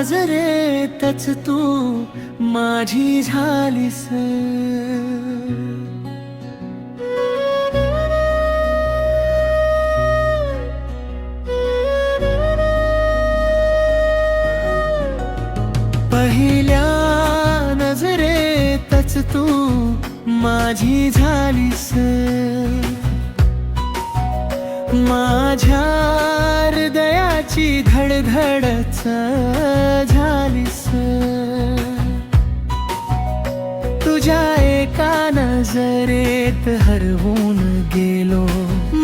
नजरेतच तू माझी झालीस. पहिल्या नजरेतच तू माझी झालीस. माझ्या हृदयाची धडधडच झालीस. तुझ्या एका नजरेत हरवून गेलो.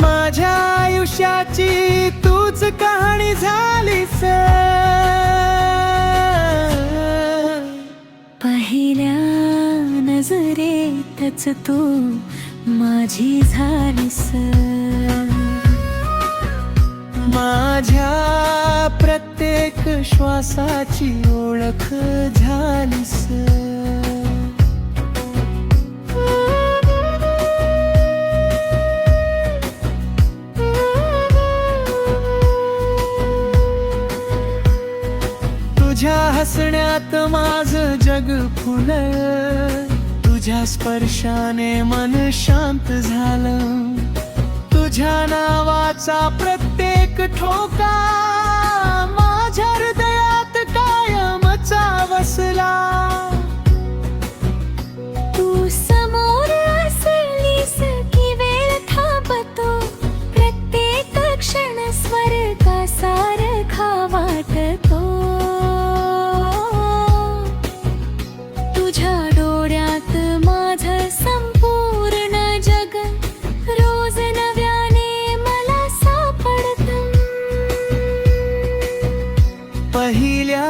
माझ्या आयुष्याची तूच कहाणी झालीस. पहिल्या नजरेतच तू माझी झालीस. माझ्या प्रत्येक श्वासाची ओळख झालीस. तुझ्या हसण्यात माझं जग फुललं. तुझ्या स्पर्शाने मन शांत झालं. तुझ्या नावाचा प्रत्येक ठोका माझ्या हृदयात कायमचा बसला. तू समोर असलीस की वेळ थांबतो. प्रत्येक क्षण स्वर्गासारखा वाटतो. तुझ्या डोळ्यात माझं संपूर्ण जग रोज नव्याने मला सापडतं. पहिल्या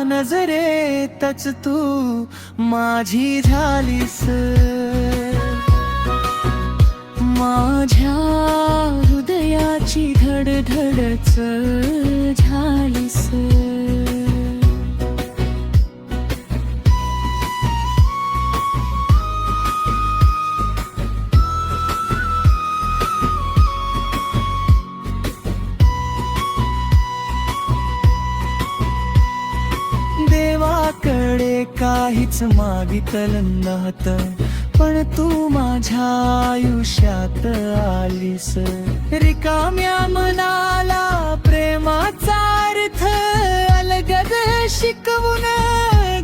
नजरेतच तू माझी झालीस. माझ्या हृदयाची धडधडच झालीस. देवाकडे काहीच मागितलं नव्हतं, पण तू माझ्या आयुष्यात आलीस. रिकाम्या मनाला प्रेमाचा अर्थ अलगद शिकवून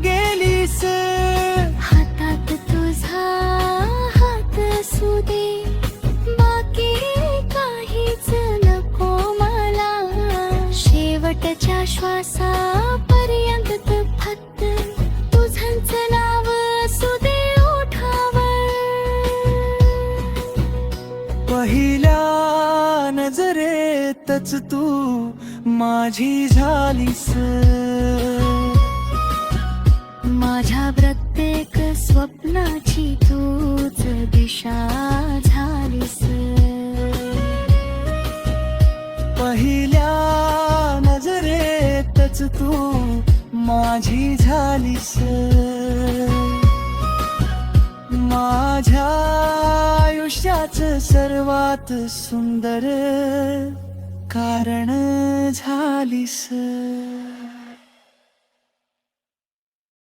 गेलीस. हातात तुझा हात असू दे, बाकी काहीच नको मला. शेवटच्या श्वासापर्यंत फक्त तुझंच नाव असू दे ओठावर. पहिल्या नजरेतच तू माझी झालीस. माझ्या प्रत्येक स्वप्नाची तूच दिशा झालीस. पहिल्या नजरेतच तू माझी झालीस. माझ्या आयुष्याचं सर्वात सुंदर कारण झालीस.